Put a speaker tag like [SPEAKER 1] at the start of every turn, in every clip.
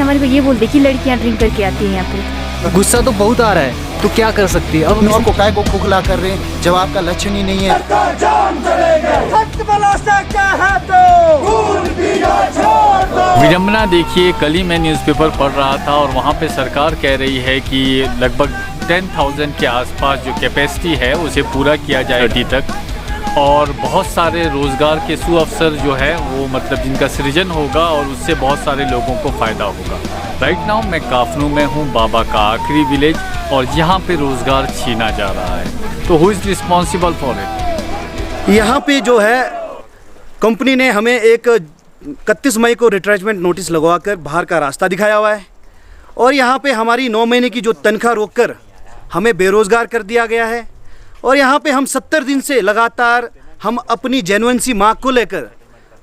[SPEAKER 1] हमारे को ये बोलते कि लड़कियां ड्रिंक करके आती हैं यहाँ पे।
[SPEAKER 2] गुस्सा तो बहुत आ रहा है, तो क्या कर सकती है अब?
[SPEAKER 3] नौ को काय को खोखला कर रहे हैं जब आपका लक्षण ही नहीं है।
[SPEAKER 4] विडंबना देखिए, कल ही मैं न्यूज़पेपर पढ़ रहा था और वहाँ पे सरकार कह रही है कि लगभग 10,000 के आसपास जो कैपेसिटी है उसे पूरा किया जाए अभी तक, और बहुत सारे रोज़गार के सुअवसर जो है वो मतलब जिनका सृजन होगा और उससे बहुत सारे लोगों को फ़ायदा होगा। राइट नाउ मैं काफनू में हूँ, बाबा का आखिरी विलेज, और यहाँ पे रोज़गार छीना जा रहा है। तो who is responsible for it?
[SPEAKER 3] यहाँ पे जो है कंपनी ने हमें एक 31 मई को रिट्रेचमेंट नोटिस लगवाकर बाहर का रास्ता दिखाया हुआ है, और यहाँ पे हमारी 9 महीने की जो तनख्वाह रोककर हमें बेरोज़गार कर दिया गया है। और यहाँ पे हम 70 दिन से लगातार हम अपनी जेन्युइनसी मांग को लेकर,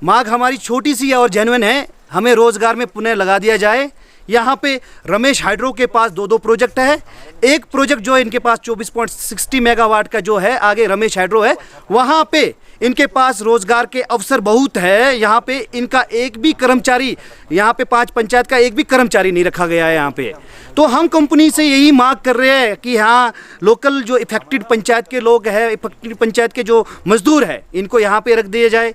[SPEAKER 3] मांग हमारी छोटी सी है और जेन्युइन है, हमें रोज़गार में पुनः लगा दिया जाए। यहाँ पे रमेश हाइड्रो के पास 2 प्रोजेक्ट है। एक प्रोजेक्ट जो है इनके पास 24.60 मेगावाट का जो है, आगे रमेश हाइड्रो है, वहाँ पे इनके पास रोज़गार के अवसर बहुत है। यहाँ पे इनका एक भी कर्मचारी, यहाँ पे 5 पंचायत का एक भी कर्मचारी नहीं रखा गया है यहाँ पे। तो हम कंपनी से यही मांग कर रहे हैं कि हाँ, लोकल जो इफेक्टेड पंचायत के लोग हैं, इफेक्टेड पंचायत के जो मजदूर हैं, इनको यहाँ पे रख दिया जाए।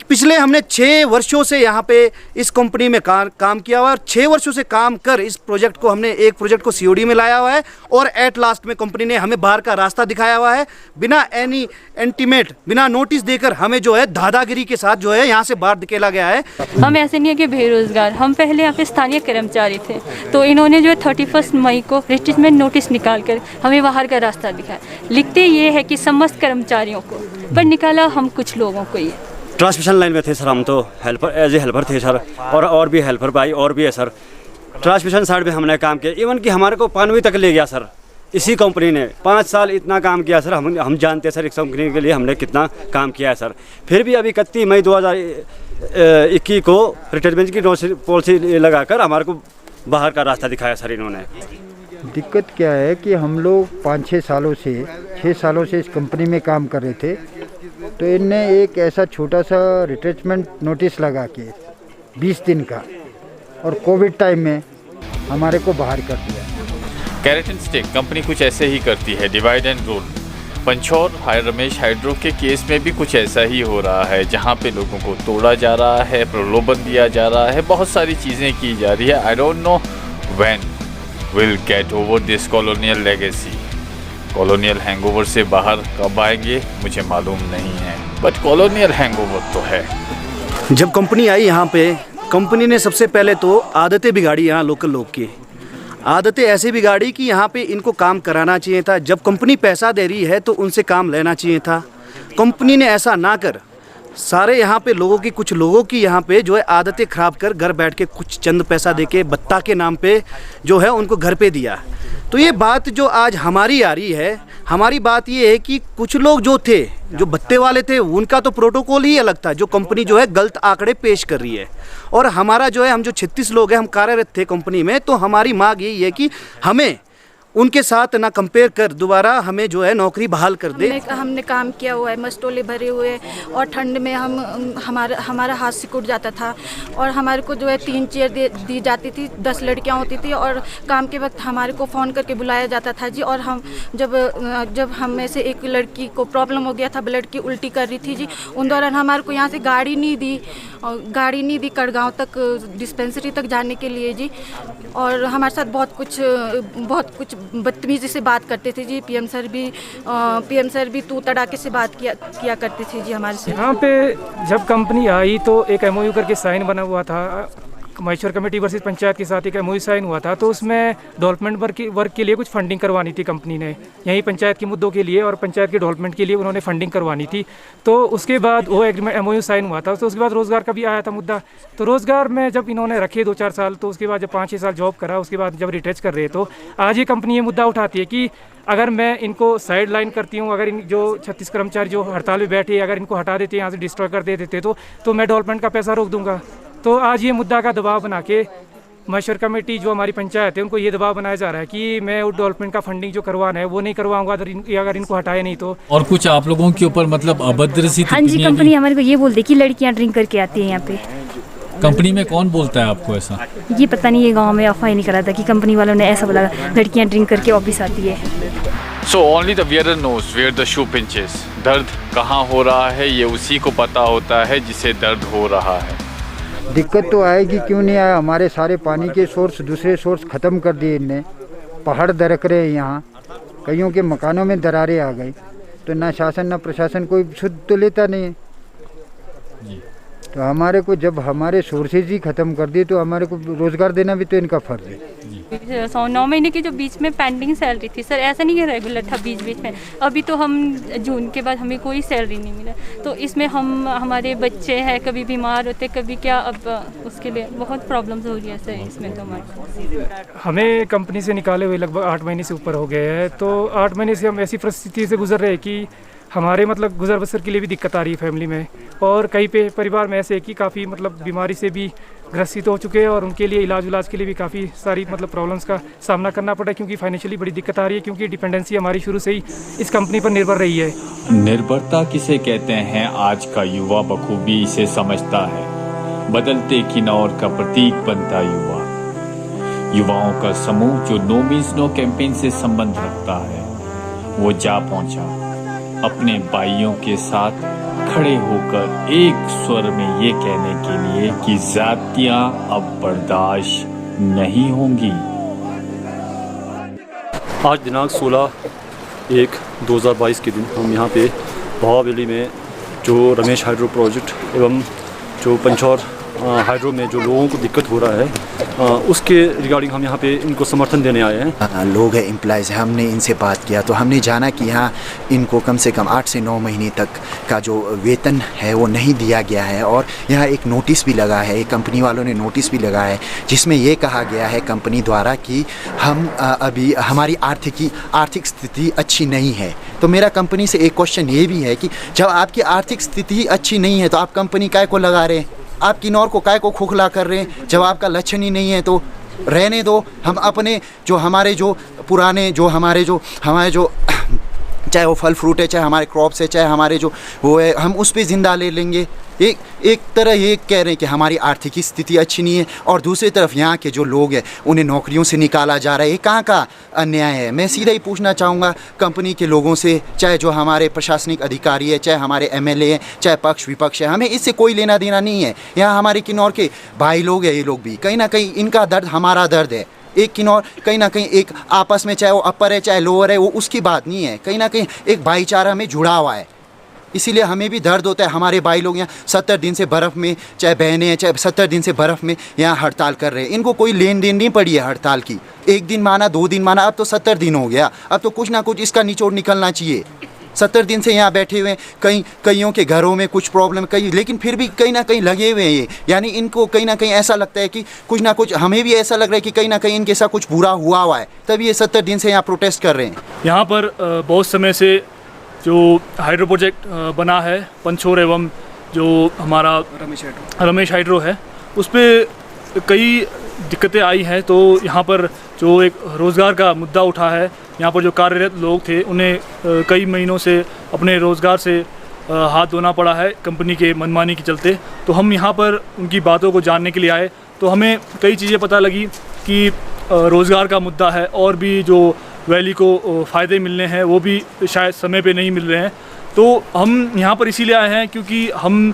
[SPEAKER 3] पिछले हमने 6 वर्षों से यहाँ पे इस कंपनी में काम किया हुआ है, और 6 वर्षों से काम कर इस प्रोजेक्ट को हमने एक प्रोजेक्ट को सीओडी में लाया हुआ है, और एट लास्ट में कंपनी ने हमें बाहर का रास्ता दिखाया हुआ है, बिना एनी इंटीमेट, बिना नोटिस देकर हमें जो है दादागिरी के साथ जो है यहाँ से बाहर धकेला गया है।
[SPEAKER 1] हम ऐसे नहीं है कि बेरोजगार, हम पहले यहाँ पे स्थानीय कर्मचारी थे, तो इन्होंने जो है 31 मई को रिट्रीटमेंट नोटिस निकाल कर हमें बाहर का रास्ता दिखाया। लिखते ये है कि समस्त कर्मचारियों को, पर निकाला हम कुछ लोगों को ही।
[SPEAKER 5] ट्रांसमिशन लाइन में थे सर, हम तो हेल्पर, एज ए हेल्पर थे सर, और भी हेल्पर भाई और भी है सर। ट्रांसमिशन साइड में हमने काम किया, इवन कि हमारे को पानवी तक ले गया सर इसी कंपनी ने। 5 साल इतना काम किया सर, हम जानते हैं सर इस कंपनी के लिए हमने कितना काम किया है सर। फिर भी अभी 31 मई 2021 को रिटायरमेंट की पॉलिसी लगाकर हमारे को बाहर का रास्ता दिखाया सर इन्होंने।
[SPEAKER 6] दिक्कत क्या है कि हम लोग 5-6 सालों से 6 सालों से इस कंपनी में काम कर रहे थे, तो इनने एक ऐसा छोटा सा रिट्रेचमेंट नोटिस लगा के 20 दिन का, और कोविड टाइम में हमारे को बाहर कर दिया।
[SPEAKER 4] कैरेटन स्टेक कंपनी कुछ ऐसे ही करती है, divide and rule. Panchaur Ramesh hydro के केस में भी कुछ ऐसा ही हो रहा है, जहाँ पे लोगों को तोड़ा जा रहा है, प्रलोभन दिया जा रहा है, बहुत सारी चीज़ें की जा रही है। I don't know when will get over this colonial legacy. Colonial hangover से बाहर कब आएंगे मुझे मालूम नहीं है, बट कॉलोनियल हैंगओवर तो है।
[SPEAKER 3] जब कंपनी आई यहाँ पे, कंपनी ने सबसे पहले तो आदतें बिगाड़ी यहाँ लोकल लोग की। आदतें ऐसे बिगाड़ी कि यहाँ पे इनको काम कराना चाहिए था। जब कंपनी पैसा दे रही है तो उनसे काम लेना चाहिए था। कंपनी ने ऐसा ना कर सारे यहाँ पे लोगों की, कुछ लोगों की यहाँ पे जो है आदतें ख़राब कर घर बैठ के कुछ चंद पैसा देके भत्ता के नाम पे जो है उनको घर पे दिया। तो ये बात जो आज हमारी आ रही है, हमारी बात ये है कि कुछ लोग जो थे, जो भत्ते वाले थे, उनका तो प्रोटोकॉल ही अलग था, जो कंपनी जो है गलत आंकड़े पेश कर रही है। और हमारा जो है, हम जो 36 लोग हैं, हम कार्यरत थे कंपनी में, तो हमारी मांग यही है कि हमें उनके साथ ना कंपेयर कर दोबारा हमें जो है नौकरी बहाल कर दे।
[SPEAKER 7] हमने काम किया हुआ है, मस्टोले भरे हुए, और ठंड में हमारा हाथ सिकुड़ जाता था, और हमारे को जो है 3 चेयर दी जाती थी, 10 लड़कियां होती थी, और काम के वक्त हमारे को फ़ोन करके बुलाया जाता था जी। और हम जब हम में से एक लड़की को प्रॉब्लम हो गया था, ब्लड की उल्टी कर रही थी जी, उन दौरान हमारे को यहाँ से गाड़ी नहीं दी कड़गांव तक डिस्पेंसरी तक जाने के लिए जी। और हमारे साथ बहुत कुछ बदतमीजी से बात करते थे जी। पीएम सर भी तू तड़ाके से बात किया करते थे जी हमारे से।
[SPEAKER 8] यहाँ पे जब कंपनी आई तो एक एमओयू करके साइन बना हुआ था, महेश्वर कमेटी वर्सेस पंचायत के साथ एक एमओयू साइन हुआ था। तो उसमें डेवलपमेंट वर्क के लिए कुछ फंडिंग करवानी थी कंपनी ने, यहीं पंचायत के मुद्दों के लिए और पंचायत के डेवलपमेंट के लिए उन्होंने फंडिंग करवानी थी। तो उसके बाद वो एग्रीमेंट एमओयू साइन हुआ था। तो उसके बाद रोज़गार का भी आया था मुद्दा। तो रोज़गार में जब इन्होंने रखे 2-4 साल, तो उसके बाद जब 5-6 साल जॉब करा, उसके बाद जब रिटैच कर रहे, तो आज ये कंपनी ये मुद्दा उठाती है कि अगर मैं इनको साइड लाइन करती हूँ, अगर इन जो 36 कर्मचारी जो हड़ताल में बैठे, अगर इनको हटा देते, यहाँ से डिस्ट्रॉय कर देते, तो मैं डेवलपमेंट का पैसा रोक दूंगा। तो आज ये मुद्दा का दबाव बना के महेश्वर कमेटी जो हमारी पंचायत है, उनको ये दबाव बनाया जा रहा है कि मैं वो डेवलपमेंट का फंडिंग जो करवाना है वो नहीं करवाऊंगा अगर इनको हटाए नहीं तो।
[SPEAKER 4] और कुछ आप लोगों के ऊपर मतलब अभद्र सी
[SPEAKER 1] हाँ जी, कंपनी हमारे को ये बोलती कि लड़कियां ड्रिंक करके आती हैं यहाँ पे।
[SPEAKER 4] कंपनी में कौन बोलता है आपको ऐसा?
[SPEAKER 9] ये पता नहीं, ये गांव में अफवाह नहीं करा था कि कंपनी वालों ने ऐसा बोला लड़कियां ड्रिंक करके ऑफिस आती है।
[SPEAKER 4] So only the wearer knows where the shoe pinches। दर्द कहाँ हो रहा है ये उसी को पता होता है जिसे दर्द हो रहा है।
[SPEAKER 6] दिक्कत तो आएगी, क्यों नहीं आया। हमारे सारे पानी के सोर्स, दूसरे सोर्स ख़त्म कर दिए इनने। पहाड़ दरक रहे हैं यहाँ, कईयों के मकानों में दरारें आ गई। तो ना शासन ना प्रशासन कोई सुध तो लेता नहीं है। तो हमारे को जब हमारे सोर्सेज ही ख़त्म कर दिए तो हमारे को रोज़गार देना भी तो इनका फ़र्ज है।
[SPEAKER 1] 9 महीने की जो बीच में पेंडिंग सैलरी थी सर, ऐसा नहीं है रेगुलर था बीच बीच में। अभी तो हम जून के बाद हमें कोई सैलरी नहीं मिला, तो इसमें हमारे बच्चे हैं, कभी बीमार होते कभी क्या, अब उसके लिए बहुत प्रॉब्लम्स हो रही है सर इसमें। तो
[SPEAKER 8] हमें कंपनी से निकाले हुए लगभग 8 महीने से ऊपर हो गए हैं। तो 8 महीने से हम ऐसी परिस्थिति से गुजर रहे हैं कि हमारे मतलब गुजर बसर के लिए भी दिक्कत आ रही है फैमिली में। और कई परिवार में ऐसे है कि काफ़ी मतलब बीमारी से भी ग्रसित हो चुके हैं और उनके लिए इलाज के लिए भी काफ़ी सारी मतलब प्रॉब्लम्स का सामना करना पड़ा है, क्योंकि फाइनेंशियली बड़ी दिक्कत आ रही है, क्योंकि डिपेंडेंसी हमारी शुरू से ही इस कंपनी पर निर्भर रही है।
[SPEAKER 4] निर्भरता किसे कहते हैं आज का युवा बखूबी इसे समझता है। बदलते किन्नौर का प्रतीक बनता युवा। युवाओं का समूह जो नो मीन्स नो कैंपेन से संबंध रखता है, वो जा पहुंचा अपने भाइयों के साथ खड़े होकर एक स्वर में ये कहने के लिए कि जातियां अब बर्दाश्त नहीं होंगी।
[SPEAKER 10] आज दिनांक 16/1/2022 के दिन हम यहाँ पे भावावली में जो रमेश हाइड्रो प्रोजेक्ट एवं जो पंचौर हाइड्रो में जो लोगों को दिक्कत हो रहा है उसके रिगार्डिंग हम यहाँ पे इनको समर्थन देने आए हैं।
[SPEAKER 11] लोग हैं, एम्प्लॉयज़ हैं, हमने इनसे बात किया तो हमने जाना कि यहाँ इनको कम से कम 8 से 9 महीने तक का जो वेतन है वो नहीं दिया गया है। और यहाँ एक नोटिस भी लगा है, एक कंपनी वालों ने नोटिस भी लगा है जिसमें ये कहा गया है कंपनी द्वारा कि हम अभी हमारी आर्थिक स्थिति अच्छी नहीं है। तो मेरा कंपनी से एक क्वेश्चन ये भी है कि जब आपकी आर्थिक स्थिति अच्छी नहीं है तो आप कंपनी काय को लगा रहे हैं, आप किन्नौर को काय को खोखला कर रहे हैं। जब आपका लक्षण ही नहीं है तो रहने दो। हम अपने जो हमारे जो पुराने जो हमारे जो चाहे वो फल फ्रूट है, चाहे हमारे क्रॉप्स है, चाहे हमारे जो वो है, हम उस पर ज़िंदा ले लेंगे। एक तरह ये कह रहे हैं कि हमारी आर्थिक स्थिति अच्छी नहीं है और दूसरी तरफ यहाँ के जो लोग हैं उन्हें नौकरियों से निकाला जा रहा है। ये कहाँ का अन्याय है। मैं सीधा ही पूछना चाहूँगा कंपनी के लोगों से, चाहे जो हमारे प्रशासनिक अधिकारी है, चाहे हमारे MLA हैं, चाहे पक्ष विपक्ष है, हमें इससे कोई लेना देना नहीं है। यहाँ हमारे किन्नौर के भाई लोग हैं, ये लोग भी कहीं ना कहीं इनका दर्द हमारा दर्द है। एक किन्नौर कहीं ना कहीं एक आपस में, चाहे वो अपर है चाहे लोअर है, वो उसकी बात नहीं है। कहीं ना कहीं एक भाईचारा में जुड़ा हुआ है, इसीलिए हमें भी दर्द होता है। हमारे भाई लोग यहाँ 70 दिन से बर्फ़ में, चाहे बहनें हैं, चाहे 70 दिन से बर्फ़ में यहाँ हड़ताल कर रहे हैं। इनको कोई लेन देन नहीं पड़ी है हड़ताल की। 1 दिन माना, 2 दिन माना, अब तो 70 दिन हो गया। अब तो कुछ ना कुछ इसका निचोड़ निकलना चाहिए। 70 दिन से यहाँ बैठे हुए हैं, कईयों के घरों में कुछ प्रॉब्लम लेकिन फिर भी कहीं ना कहीं लगे हुए हैं ये। यानी इनको कहीं ना कहीं ऐसा लगता है कि कुछ ना कुछ, हमें भी ऐसा लग रहा है कि कहीं ना कहीं इनके साथ कुछ बुरा हुआ है, तभी ये 70 दिन से यहाँ प्रोटेस्ट कर रहे हैं।
[SPEAKER 10] यहाँ पर बहुत समय से जो हाइड्रो प्रोजेक्ट बना है पंचौर एवं जो हमारा रमेश हाइड्रो है, उस पर कई दिक्कतें आई हैं। तो यहाँ पर जो एक रोज़गार का मुद्दा उठा है, यहाँ पर जो कार्यरत लोग थे उन्हें कई महीनों से अपने रोज़गार से हाथ धोना पड़ा है कंपनी के मनमानी के चलते। तो हम यहाँ पर उनकी बातों को जानने के लिए आए तो हमें कई चीज़ें पता लगी कि रोज़गार का मुद्दा है और भी जो वैली को फ़ायदे मिलने हैं वो भी शायद समय पे नहीं मिल रहे हैं। तो हम यहाँ पर इसीलिए आए हैं क्योंकि हम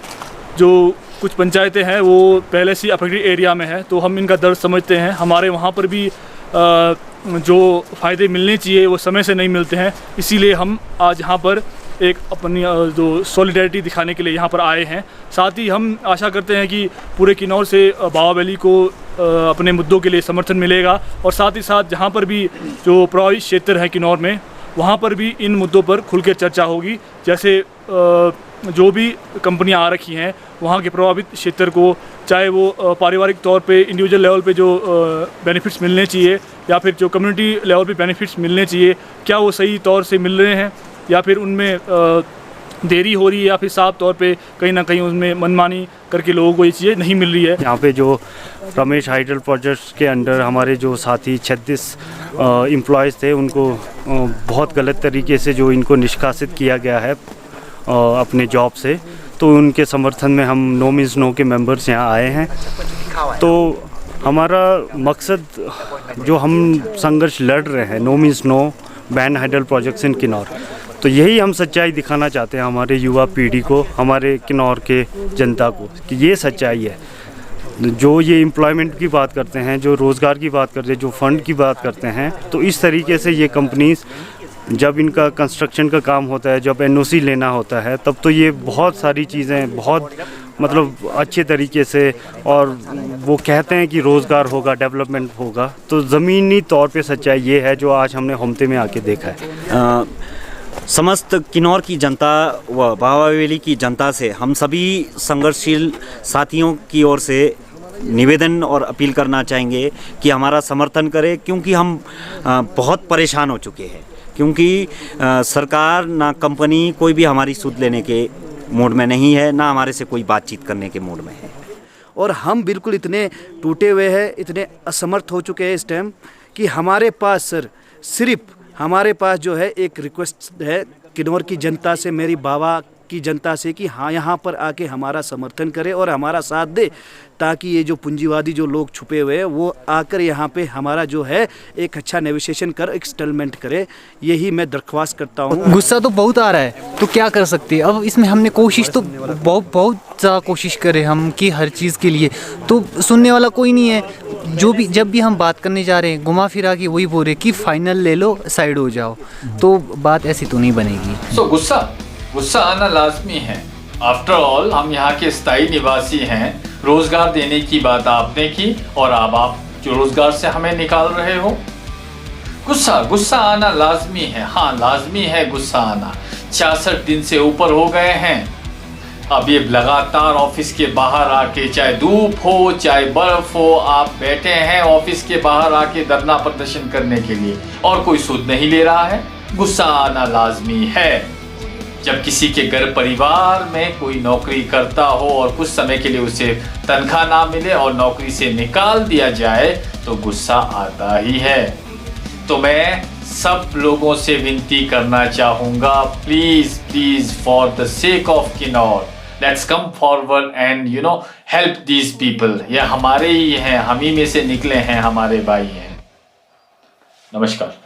[SPEAKER 10] जो कुछ पंचायतें हैं वो पहले से अफेक्टेड एरिया में है, तो हम इनका दर्द समझते हैं। हमारे वहाँ पर भी जो फ़ायदे मिलने चाहिए वो समय से नहीं मिलते हैं, इसीलिए हम आज यहाँ पर एक अपनी जो सॉलिडेरिटी दिखाने के लिए यहाँ पर आए हैं। साथ ही हम आशा करते हैं कि पूरे किन्नौर से भावावली को अपने मुद्दों के लिए समर्थन मिलेगा और साथ ही साथ जहाँ पर भी जो प्रभावित क्षेत्र है किन्नौर में, वहाँ पर भी इन मुद्दों पर खुलकर चर्चा होगी। जैसे जो भी कंपनियां आ रखी हैं वहाँ के प्रभावित क्षेत्र को, चाहे वो पारिवारिक तौर पे इंडिविजुअल लेवल पे जो बेनिफिट्स मिलने चाहिए या फिर जो कम्युनिटी लेवल पे बेनिफिट्स मिलने चाहिए, क्या वो सही तौर से मिल रहे हैं या फिर उनमें देरी हो रही है या फिर साफ तौर पे कहीं ना कहीं उसमें मनमानी करके लोगों को ये चीज़ें नहीं मिल रही है।
[SPEAKER 12] यहाँ पे जो रमेश हाइड्रो प्रोजेक्ट्स के अंडर हमारे जो साथी 36 एम्प्लॉयज़ थे उनको बहुत गलत तरीके से जो इनको निष्कासित किया गया है अपने जॉब से, तो उनके समर्थन में हम नो मीन्स नो के मेंबर्स यहाँ आए हैं। तो हमारा मकसद जो हम संघर्ष लड़ रहे हैं, no means no ban hydel projects in Kinnaur, तो यही हम सच्चाई दिखाना चाहते हैं हमारे युवा पीढ़ी को, हमारे किन्नौर के जनता को, कि ये सच्चाई है। जो ये एम्प्लॉयमेंट की बात करते हैं, जो रोज़गार की बात करते हैं, जो फंड की बात करते हैं, तो इस तरीके से ये कंपनीज़ जब इनका कंस्ट्रक्शन का काम होता है, जब एनओसी लेना होता है, तब तो ये बहुत सारी चीज़ें बहुत मतलब अच्छे तरीके से, और वो कहते हैं कि रोज़गार होगा, डेवलपमेंट होगा, तो ज़मीनी तौर पे सच्चाई ये है जो आज हमने होमते में आके देखा है।
[SPEAKER 13] समस्त किन्नौर की जनता व बाबा वैली की जनता से हम सभी संघर्षशील साथियों की ओर से निवेदन और अपील करना चाहेंगे कि हमारा समर्थन करें, क्योंकि हम बहुत परेशान हो चुके हैं, क्योंकि सरकार ना कंपनी कोई भी हमारी सूद लेने के मूड में नहीं है, ना हमारे से कोई बातचीत करने के मूड में है।
[SPEAKER 3] और हम बिल्कुल इतने टूटे हुए हैं, इतने असमर्थ हो चुके हैं इस टाइम कि हमारे पास सर सिर्फ हमारे पास जो है एक रिक्वेस्ट है किन्नौर की जनता से, मेरी बाबा की जनता से, कि हाँ यहाँ पर आके हमारा समर्थन करे और हमारा साथ दे, ताकि ये जो पूंजीवादी जो लोग छुपे हुए हैं वो आकर यहाँ पे हमारा जो है एक अच्छा नेगोशिएशन कर, एक सेटलमेंट करे। यही मैं दरख्वास्त करता हूँ।
[SPEAKER 2] गुस्सा तो बहुत आ रहा है, तो क्या कर सकते हैं अब इसमें। हमने कोशिश तो बहुत ज़्यादा कोशिश करे हम कि हर चीज़ के लिए, तो सुनने वाला कोई नहीं है। जब भी हम बात करने जा रहे हैं, घुमा फिरा के वही बोल रहे कि फाइनल ले लो, साइड हो जाओ, तो बात ऐसी तो नहीं बनेगी।
[SPEAKER 4] सो गुस्सा आना लाजमी है। आफ्टर ऑल हम यहाँ के स्थायी निवासी हैं। रोजगार देने की बात आपने की और अब आप जो रोजगार से हमें निकाल रहे हो। गुस्सा आना लाजमी है। हाँ, लाजमी है गुस्सा आना। 66 दिन से ऊपर हो गए हैं। अब ये लगातार ऑफिस के बाहर आके, चाहे धूप हो चाहे बर्फ हो, आप बैठे हैं ऑफिस के बाहर आके धरना प्रदर्शन करने के लिए, और कोई सूद नहीं ले रहा है। गुस्सा आना लाजमी है। जब किसी के घर परिवार में कोई नौकरी करता हो और कुछ समय के लिए उसे तनख्वाह ना मिले और नौकरी से निकाल दिया जाए, तो गुस्सा आता ही है। तो मैं सब लोगों से विनती करना चाहूँगा, please for the sake of Kinnaur, let's come forward and help these people. ये हमारे ही हैं, हम ही में से निकले हैं, हमारे भाई हैं। नमस्कार।